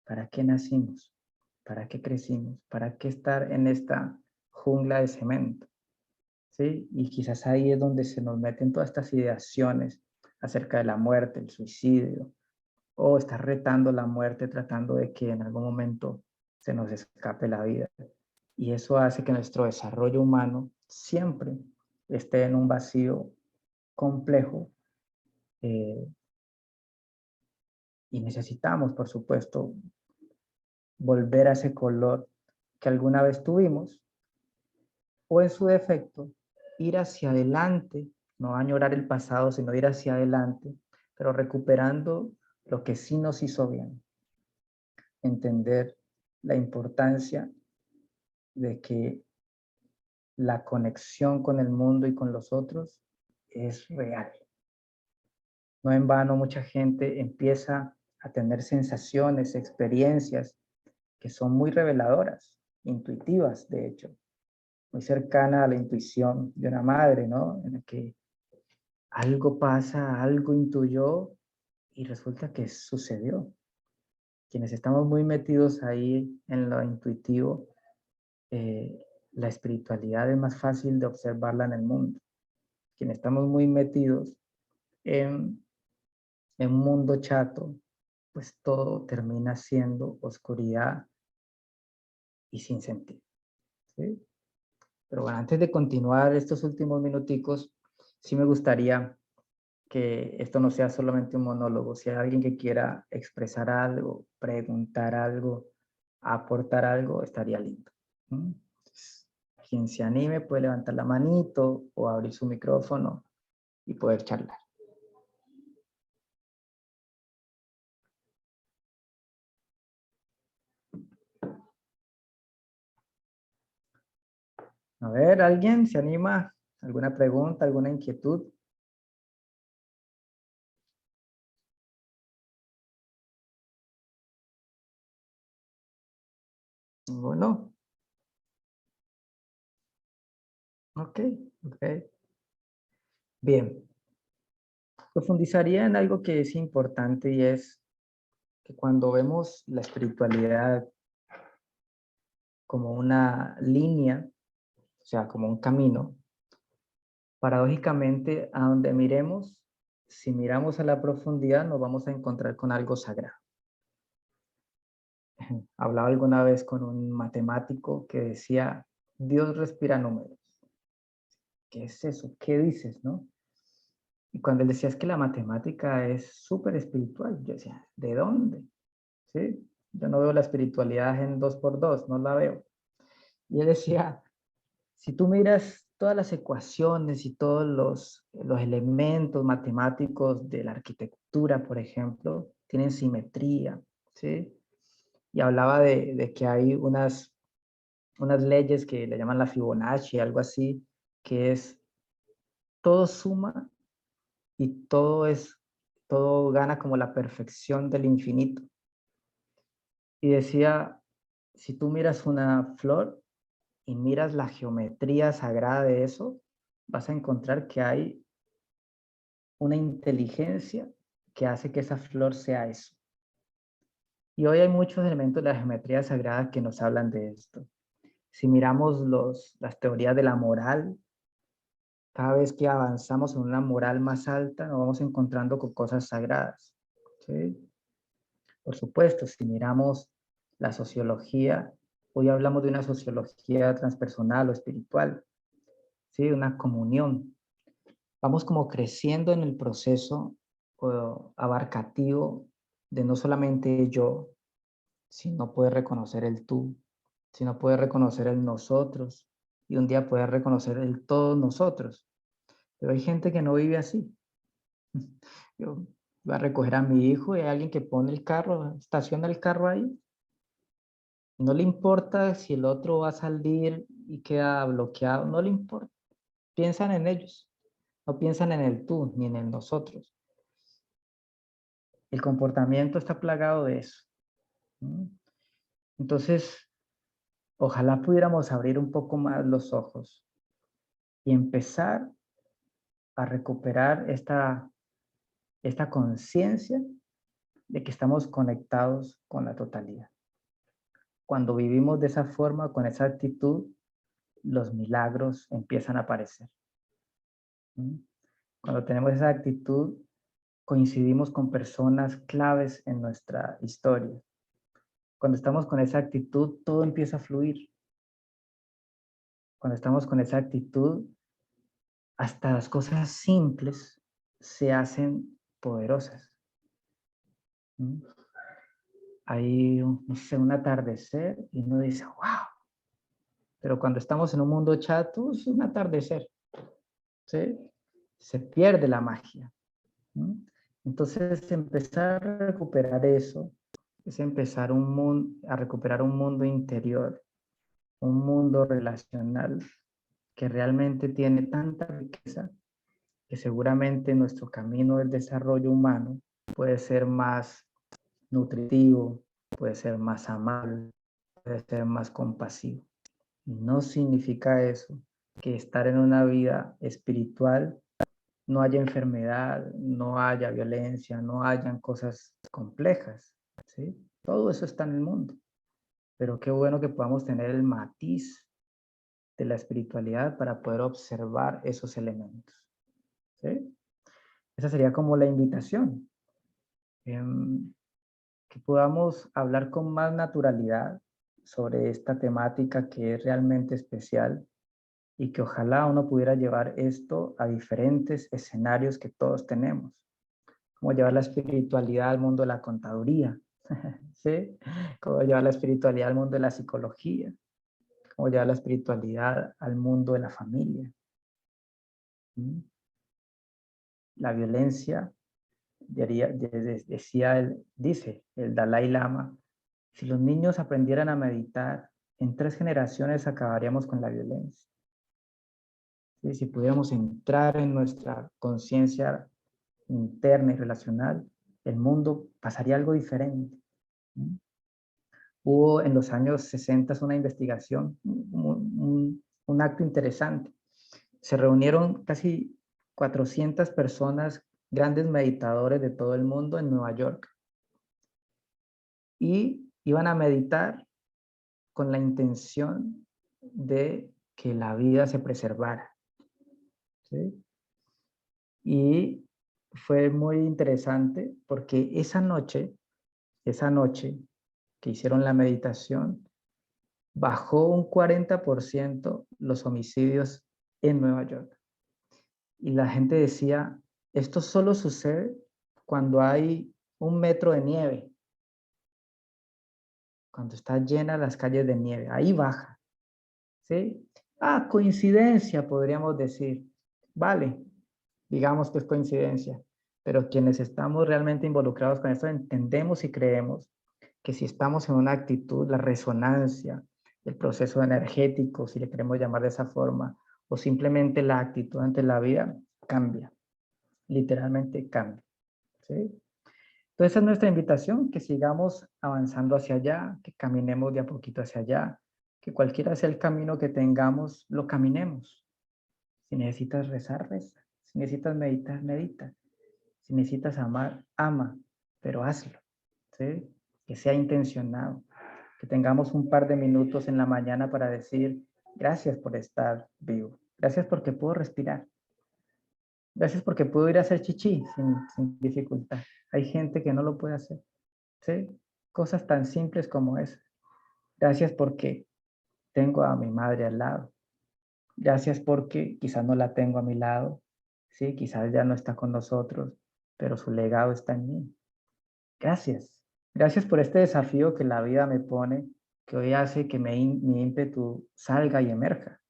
¿Para qué nacimos? ¿Para qué crecimos? ¿Para qué estar en esta jungla de cemento? ¿Sí? Y quizás ahí es donde se nos meten todas estas ideaciones acerca de la muerte, el suicidio, o estar retando la muerte tratando de que en algún momento se nos escape la vida. Y eso hace que nuestro desarrollo humano siempre esté en un vacío complejo eh, y necesitamos, por supuesto, volver a ese color que alguna vez tuvimos o en su defecto, ir hacia adelante, no añorar el pasado, sino ir hacia adelante, pero recuperando lo que sí nos hizo bien. Entender la importancia de que la conexión con el mundo y con los otros es real. No en vano mucha gente empieza a tener sensaciones, experiencias que son muy reveladoras, intuitivas, de hecho, muy cercana a la intuición de una madre, ¿no? En la que algo pasa, algo intuyó y resulta que sucedió. Quienes estamos muy metidos ahí en lo intuitivo, la espiritualidad es más fácil de observarla en el mundo. Quienes estamos muy metidos en, en un mundo chato, pues todo termina siendo oscuridad y sin sentido, ¿sí? Pero bueno, antes de continuar estos últimos minuticos, sí me gustaría que esto no sea solamente un monólogo. Si hay alguien que quiera expresar algo, preguntar algo, aportar algo, estaría lindo. ¿Mm? Entonces, quien se anime puede levantar la manito o abrir su micrófono y poder charlar. A ver, ¿alguien se anima? ¿Alguna pregunta, alguna inquietud? ¿Ninguno? Ok, ok. Bien. Profundizaría en algo que es importante y es que cuando vemos la espiritualidad como una línea, o sea, como un camino, paradójicamente, a donde miremos, si miramos a la profundidad, nos vamos a encontrar con algo sagrado. Hablaba alguna vez con un matemático que decía, Dios respira números. ¿Qué es eso? ¿Qué dices, no? Y cuando él decía, es que la matemática es súper espiritual, yo decía, ¿de dónde? ¿Sí? Yo no veo la espiritualidad en 2 por 2, no la veo. Y él decía, si tú miras todas las ecuaciones y todos los elementos matemáticos de la arquitectura, por ejemplo, tienen simetría, ¿sí? Y hablaba de que hay unas leyes que le llaman la Fibonacci, algo así, que es todo suma y todo gana como la perfección del infinito. Y decía, si tú miras una flor y miras la geometría sagrada de eso, vas a encontrar que hay una inteligencia que hace que esa flor sea eso. Y hoy hay muchos elementos de la geometría sagrada que nos hablan de esto. Si miramos las teorías de la moral, cada vez que avanzamos en una moral más alta, nos vamos encontrando con cosas sagradas, ¿sí? Por supuesto, si miramos la sociología, hoy hablamos de una sociología transpersonal o espiritual, ¿sí? Una comunión. Vamos como creciendo en el proceso abarcativo de no solamente yo, sino poder reconocer el tú, sino poder reconocer el nosotros y un día poder reconocer el todos nosotros. Pero hay gente que no vive así. Yo voy a recoger a mi hijo y hay alguien que pone el carro, estaciona el carro ahí. No le importa si el otro va a salir y queda bloqueado, no le importa. Piensan en ellos, no piensan en el tú ni en el nosotros. El comportamiento está plagado de eso. Entonces, ojalá pudiéramos abrir un poco más los ojos y empezar a recuperar esta conciencia de que estamos conectados con la totalidad. Cuando vivimos de esa forma, con esa actitud, los milagros empiezan a aparecer. Cuando tenemos esa actitud, coincidimos con personas claves en nuestra historia. Cuando estamos con esa actitud, todo empieza a fluir. Cuando estamos con esa actitud, hasta las cosas simples se hacen poderosas. Hay, no sé, un atardecer y uno dice, wow. Pero cuando estamos en un mundo chato, es un atardecer. ¿Sí? Se pierde la magia. Entonces, empezar a recuperar eso es empezar a recuperar un mundo interior, un mundo relacional que realmente tiene tanta riqueza que seguramente nuestro camino del desarrollo humano puede ser más nutritivo, puede ser más amable, puede ser más compasivo. Y no significa eso que estar en una vida espiritual no haya enfermedad, no haya violencia, no hayan cosas complejas, ¿sí? Todo eso está en el mundo. Pero qué bueno que podamos tener el matiz de la espiritualidad para poder observar esos elementos, ¿sí? Esa sería como la invitación. Que podamos hablar con más naturalidad sobre esta temática que es realmente especial y que ojalá uno pudiera llevar esto a diferentes escenarios que todos tenemos, como llevar la espiritualidad al mundo de la contaduría, ¿sí? Como llevar la espiritualidad al mundo de la psicología, como llevar la espiritualidad al mundo de la familia. La violencia, dice el Dalai Lama, si los niños aprendieran a meditar, en 3 generaciones acabaríamos con la violencia. ¿Sí? Si pudiéramos entrar en nuestra conciencia interna y relacional, el mundo pasaría algo diferente. Hubo en los años 60 una investigación, un acto interesante. Se reunieron casi 400 personas grandes meditadores de todo el mundo en Nueva York. Y iban a meditar con la intención de que la vida se preservara, ¿sí? Y fue muy interesante porque esa noche que hicieron la meditación, bajó un 40% los homicidios en Nueva York. Y la gente decía, esto solo sucede cuando hay 1 metro de nieve, cuando está llena las calles de nieve, ahí baja, ¿sí? Ah, coincidencia, podríamos decir. Vale, digamos que es coincidencia, pero quienes estamos realmente involucrados con esto entendemos y creemos que si estamos en una actitud, la resonancia, el proceso energético, si le queremos llamar de esa forma, o simplemente la actitud ante la vida, cambia, literalmente cambia, ¿sí? Entonces esa es nuestra invitación, que sigamos avanzando hacia allá, que caminemos de a poquito hacia allá, que cualquiera sea el camino que tengamos, lo caminemos. Si necesitas rezar, reza. Si necesitas meditar, medita. Si necesitas amar, ama, pero hazlo, ¿sí? Que sea intencionado, que tengamos un par de minutos en la mañana para decir, gracias por estar vivo, gracias porque puedo respirar, gracias porque puedo ir a hacer chichi sin dificultad. Hay gente que no lo puede hacer, ¿sí? Cosas tan simples como eso. Gracias porque tengo a mi madre al lado. Gracias porque quizás no la tengo a mi lado, ¿sí? Quizás ya no está con nosotros, pero su legado está en mí. Gracias. Gracias por este desafío que la vida me pone, que hoy hace que mi ímpetu salga y emerja.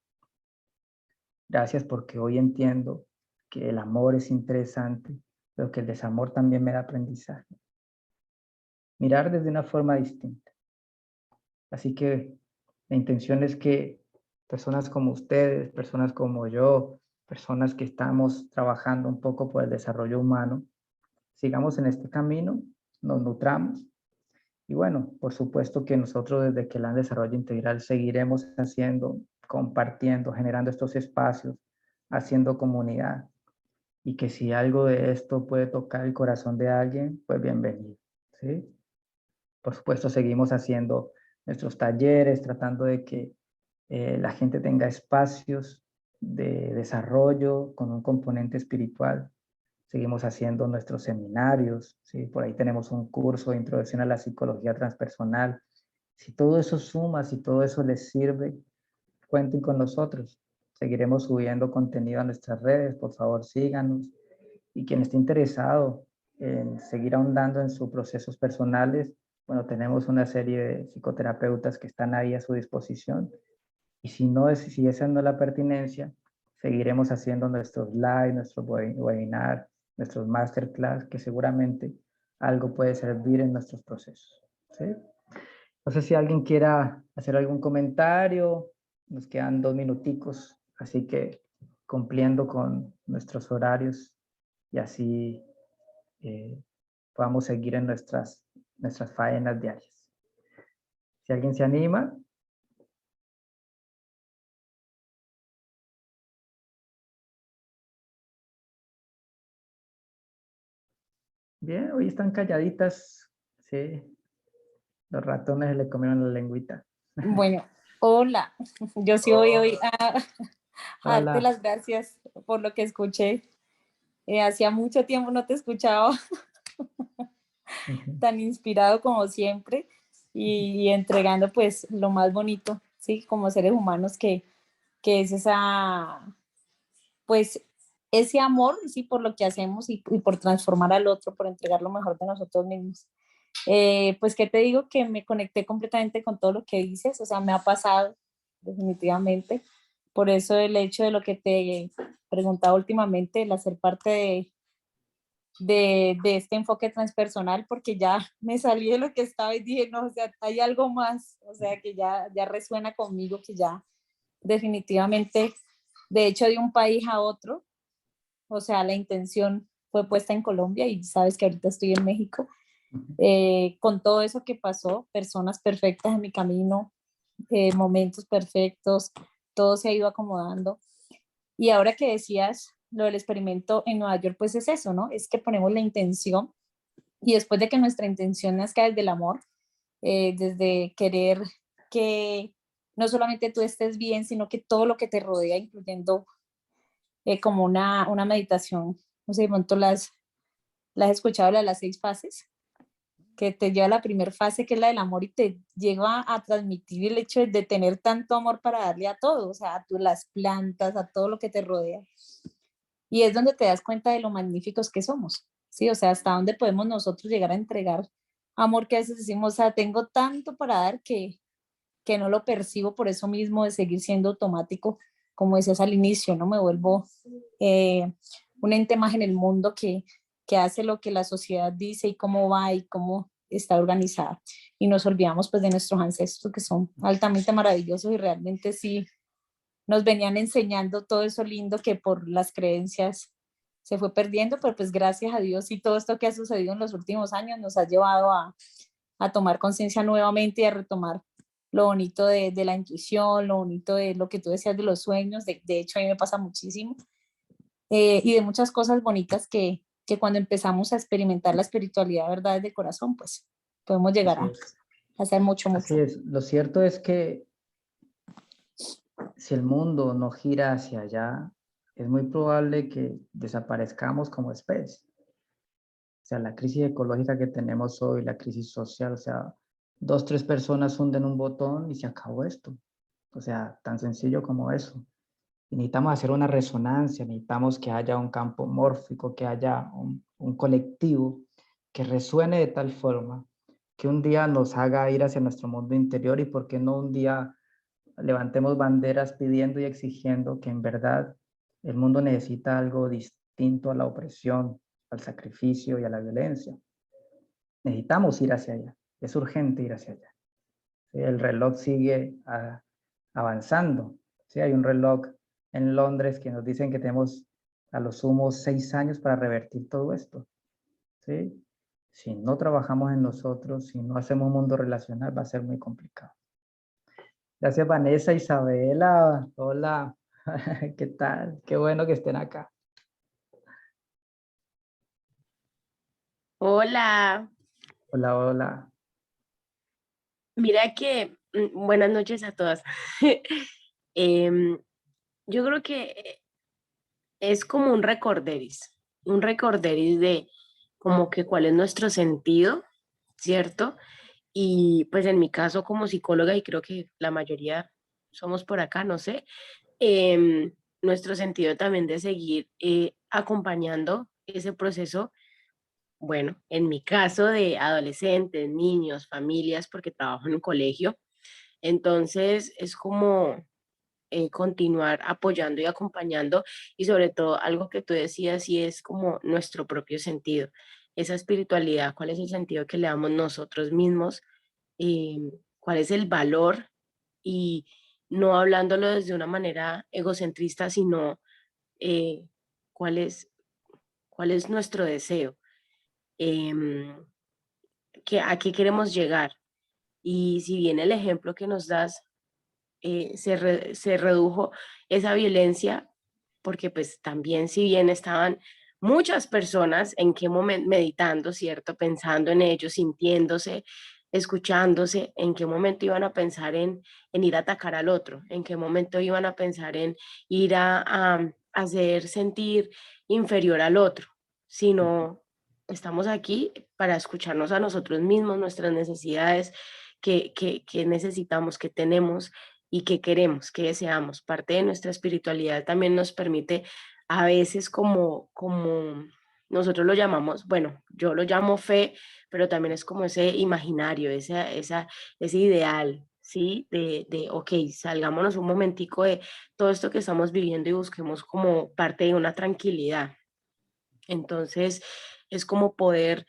Gracias porque hoy entiendo que el amor es interesante, pero que el desamor también me da aprendizaje. Mirar desde una forma distinta. Así que la intención es que personas como ustedes, personas como yo, personas que estamos trabajando un poco por el desarrollo humano, sigamos en este camino, nos nutramos. Y bueno, por supuesto que nosotros desde que Quelán Desarrollo Integral seguiremos haciendo, compartiendo, generando estos espacios, haciendo comunidad. Y que si algo de esto puede tocar el corazón de alguien, pues bienvenido, ¿sí? Por supuesto, seguimos haciendo nuestros talleres, tratando de que la gente tenga espacios de desarrollo con un componente espiritual. Seguimos haciendo nuestros seminarios, ¿sí? Por ahí tenemos un curso de introducción a la psicología transpersonal. Si todo eso suma, si todo eso les sirve, cuenten con nosotros. Seguiremos subiendo contenido a nuestras redes, por favor síganos. Y quien esté interesado en seguir ahondando en sus procesos personales, bueno, tenemos una serie de psicoterapeutas que están ahí a su disposición. Y si esa no es la pertinencia, seguiremos haciendo nuestros live, nuestros webinar, nuestros masterclass, que seguramente algo puede servir en nuestros procesos, ¿sí? No sé si alguien quiera hacer algún comentario, nos quedan 2 minuticos, así que cumpliendo con nuestros horarios y así podamos seguir en nuestras faenas diarias. Si alguien se anima. Bien, hoy están calladitas, sí, los ratones le comieron la lengüita. Bueno, hola, yo sí voy hoy Hola. a darte Hola. las gracias por lo que escuché. Hacía mucho tiempo no te escuchaba tan inspirado como siempre y entregando pues lo más bonito, ¿sí? Como seres humanos que es esa, pues ese amor, ¿sí? Por lo que hacemos y por transformar al otro, por entregar lo mejor de nosotros mismos. Pues que te digo que me conecté completamente con todo lo que dices, o sea, me ha pasado definitivamente. Por eso el hecho de lo que te preguntaba últimamente, el hacer parte de este enfoque transpersonal, porque ya me salí de lo que estaba y dije, no, o sea, hay algo más, o sea, que ya resuena conmigo, que ya definitivamente, de hecho, de un país a otro, o sea, la intención fue puesta en Colombia y sabes que ahorita estoy en México. Con todo eso que pasó, personas perfectas en mi camino, momentos perfectos, todo se ha ido acomodando. Y ahora que decías lo del experimento en Nueva York, pues es eso, ¿no? Es que ponemos la intención y después de que nuestra intención nazca desde el amor, desde querer que no solamente tú estés bien, sino que todo lo que te rodea, incluyendo como una meditación, no sé, de pronto las has escuchado, la de las 6 fases, que te lleva a la primera fase, que es la del amor, y te lleva a transmitir el hecho de tener tanto amor para darle a todo, o sea, a las plantas, a todo lo que te rodea. Y es donde te das cuenta de lo magníficos que somos, ¿sí? O sea, hasta dónde podemos nosotros llegar a entregar amor, que a veces decimos, o sea, tengo tanto para dar que no lo percibo por eso mismo de seguir siendo automático, como decías al inicio, ¿no? Me vuelvo un ente más en el mundo que hace lo que la sociedad dice y cómo va y cómo está organizada. Y nos olvidamos pues de nuestros ancestros que son altamente maravillosos y realmente sí nos venían enseñando todo eso lindo que por las creencias se fue perdiendo, pero pues gracias a Dios y todo esto que ha sucedido en los últimos años nos ha llevado a tomar conciencia nuevamente y a retomar lo bonito de la intuición, lo bonito de lo que tú decías de los sueños, de hecho a mí me pasa muchísimo, y de muchas cosas bonitas que cuando empezamos a experimentar la espiritualidad, verdad, de corazón, pues podemos llegar Así es. a hacer mucho, Así mucho. es. Lo cierto es que si el mundo no gira hacia allá, es muy probable que desaparezcamos como especie. O sea, la crisis ecológica que tenemos hoy, la crisis social, o sea, 2, 3 personas hunden un botón y se acabó esto. O sea, tan sencillo como eso. Y necesitamos hacer una resonancia, necesitamos que haya un campo mórfico, que haya un colectivo que resuene de tal forma que un día nos haga ir hacia nuestro mundo interior y por qué no un día levantemos banderas pidiendo y exigiendo que en verdad el mundo necesita algo distinto a la opresión, al sacrificio y a la violencia. Necesitamos ir hacia allá, es urgente ir hacia allá. ¿Sí? El reloj sigue avanzando. ¿Sí? Hay un reloj en Londres que nos dicen que tenemos a lo sumo 6 años para revertir todo esto. ¿Sí? Si no trabajamos en nosotros, si no hacemos un mundo relacional, va a ser muy complicado. Gracias, Vanessa, Isabela. Hola, ¿qué tal? Qué bueno que estén acá. Hola, Hola, hola. mira que buenas noches a todas. Em, yo creo que es como un recorderis de como que cuál es nuestro sentido, ¿cierto? Y pues en mi caso como psicóloga, y creo que la mayoría somos por acá, no sé, nuestro sentido también de seguir acompañando ese proceso. Bueno, en mi caso de adolescentes, niños, familias, porque trabajo en un colegio, entonces es como continuar apoyando y acompañando y sobre todo algo que tú decías y es como nuestro propio sentido, esa espiritualidad, cuál es el sentido que le damos nosotros mismos, cuál es el valor y no hablándolo desde una manera egocentrista, sino eh, cuál es, cuál es nuestro deseo. Em, a qué queremos llegar. Y si bien el ejemplo que nos das se redujo esa violencia, porque pues también si bien estaban muchas personas en qué momento meditando, ¿cierto? Pensando en ellos, sintiéndose, escuchándose, en qué momento iban a pensar en ir a atacar al otro, en qué momento iban a pensar en ir a hacer sentir inferior al otro, sino estamos aquí para escucharnos a nosotros mismos, nuestras necesidades, que necesitamos, que tenemos y que queremos, que deseamos. Parte de nuestra espiritualidad también nos permite a veces como nosotros lo llamamos, bueno, yo lo llamo fe, pero también es como ese imaginario, ese ideal, ¿sí? Ok, salgámonos un momentico de todo esto que estamos viviendo y busquemos como parte de una tranquilidad. Entonces, es como poder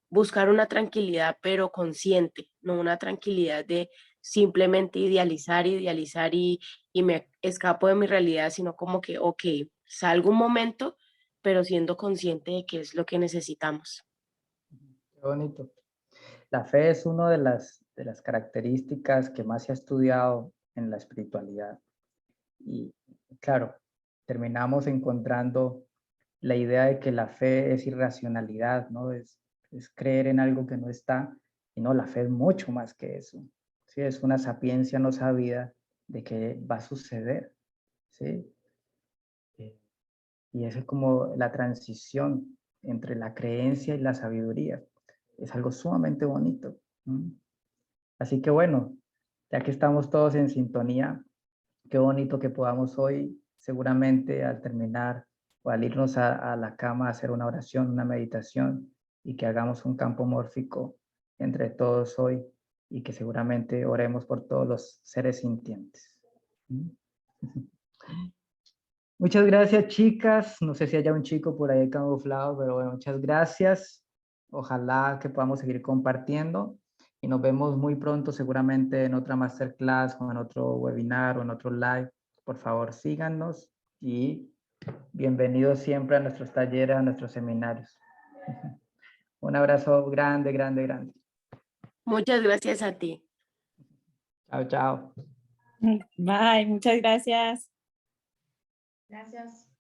buscar una tranquilidad, pero consciente, no una tranquilidad de simplemente idealizar y me escapo de mi realidad, sino como que, ok, salgo un momento, pero siendo consciente de qué es lo que necesitamos. Qué bonito. La fe es una de las características que más se ha estudiado en la espiritualidad. Y claro, terminamos encontrando la idea de que la fe es irracionalidad, ¿no? Es creer en algo que no está, y no, la fe es mucho más que eso, ¿sí? Es una sapiencia no sabida de que va a suceder, ¿sí? Y esa es como la transición entre la creencia y la sabiduría. Es algo sumamente bonito. Así que bueno, ya que estamos todos en sintonía, qué bonito que podamos hoy, seguramente al terminar o al irnos a la cama a hacer una oración, una meditación, y que hagamos un campo mórfico entre todos hoy y que seguramente oremos por todos los seres sintientes. Muchas gracias, chicas. No sé si haya un chico por ahí camuflado, pero bueno, muchas gracias. Ojalá que podamos seguir compartiendo y nos vemos muy pronto, seguramente en otra masterclass o en otro webinar o en otro live. Por favor, síganos y bienvenidos siempre a nuestros talleres, a nuestros seminarios. Un abrazo grande, grande, grande. Muchas gracias a ti. Chao, chao. Bye, muchas gracias. Gracias.